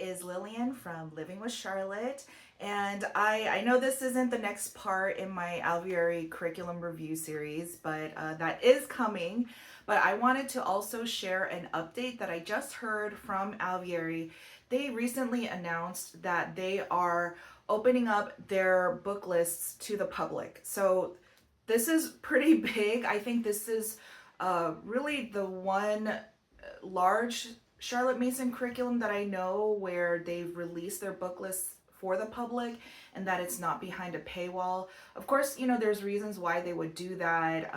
is Lillian from Living with Charlotte, and I know this isn't the next part in my Alveary curriculum review series, but that is coming. But I wanted to also share an update that I just heard from Alveary. They recently announced that they are opening up their book lists to the public. So this is pretty big. I think this is really the one large Charlotte Mason curriculum that I know where they've released their book lists for the public and that it's not behind a paywall. Of course, you know, there's reasons why they would do that,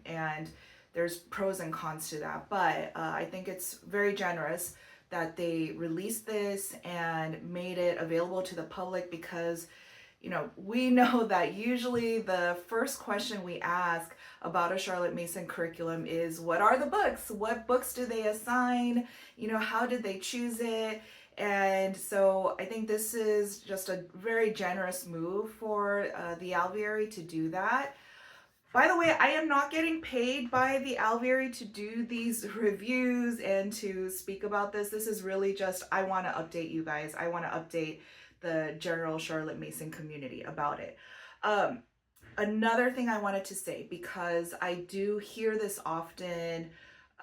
and there's pros and cons to that, but I think it's very generous that they released this and made it available to the public because you know, we know that usually the first question we ask about a Charlotte Mason curriculum is, what are the books? What books do they assign? You know, how did they choose it? And so I think this is just a very generous move for the Alveary to do that. By the way, I am not getting paid by the Alveary to do these reviews and to speak about this. This is really just, I want to update you guys. I want to update the general Charlotte Mason community about it. Another thing I wanted to say, because I do hear this often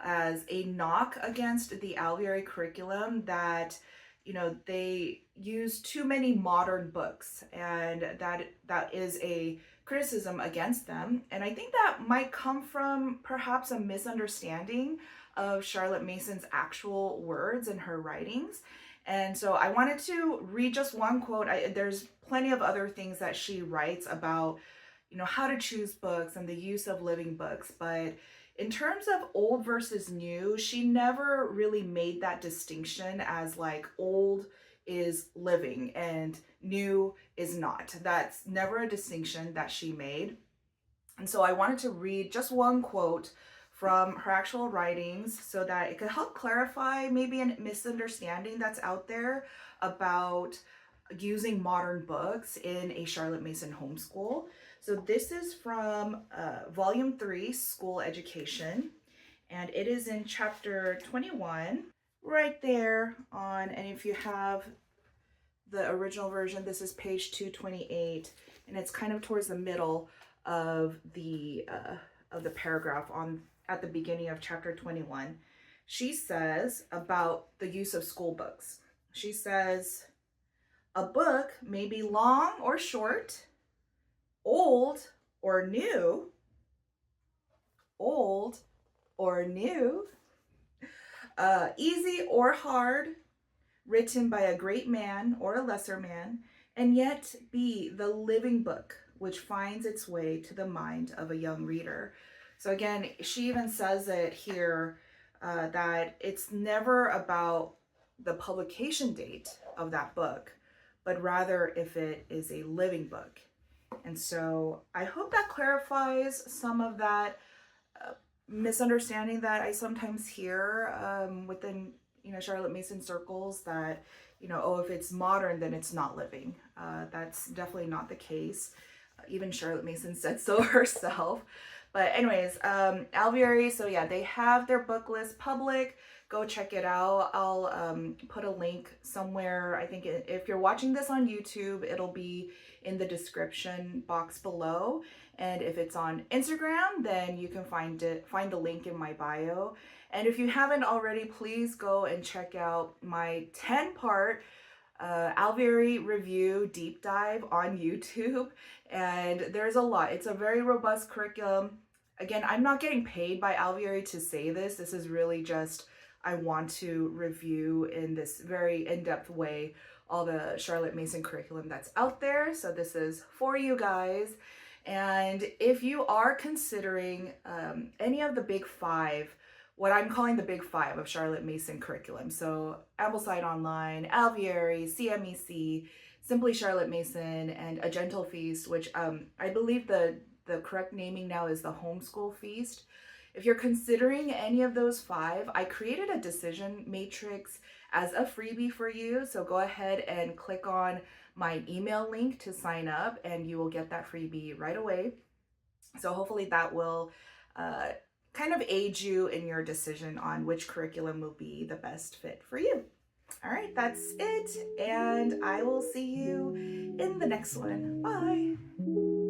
as a knock against the Alveary curriculum, that you know they use too many modern books, and that is a criticism against them. And I think that might come from perhaps a misunderstanding of Charlotte Mason's actual words in her writings. And so I wanted to read just one quote. There's plenty of other things that she writes about, you know, how to choose books and the use of living books. But in terms of old versus new, she never really made that distinction as like old is living and new is not. That's never a distinction that she made. And so I wanted to read just one quote from her actual writings so that it could help clarify maybe a misunderstanding that's out there about using modern books in a Charlotte Mason homeschool. So this is from Volume 3, School Education, and it is in chapter 21, right there on, and if you have the original version, this is page 228, and it's kind of towards the middle of the paragraph on at the beginning of chapter 21. She says about the use of school books. She says, a book may be long or short, old or new, easy or hard, written by a great man or a lesser man, and yet be the living book which finds its way to the mind of a young reader. So again, she even says it here that it's never about the publication date of that book, but rather if it is a living book. And so I hope that clarifies some of that misunderstanding that I sometimes hear within, you know, Charlotte Mason circles that, you know, oh, if it's modern, then it's not living. That's definitely not the case. Even Charlotte Mason said so herself. But anyways, Alveary, so yeah, they have their book list public. Go check it out. I'll put a link somewhere. I think if you're watching this on YouTube, it'll be in the description box below. And if it's on Instagram, then you can find the link in my bio. And if you haven't already, please go and check out my 10-part Alveary review deep dive on YouTube. And there's a lot. It's a very robust curriculum. Again, I'm not getting paid by Alveary to say this. This is really just, I want to review in this very in-depth way all the Charlotte Mason curriculum that's out there. So this is for you guys. And if you are considering any of the big five, what I'm calling the big five of Charlotte Mason curriculum, so Ambleside Online, Alveary, CMEC, Simply Charlotte Mason, and A Gentle Feast, which I believe the correct naming now is the Homeschool Feast. If you're considering any of those five, I created a decision matrix as a freebie for you. So go ahead and click on my email link to sign up and you will get that freebie right away. So hopefully that will kind of aid you in your decision on which curriculum will be the best fit for you. All right, that's it. And I will see you in the next one. Bye.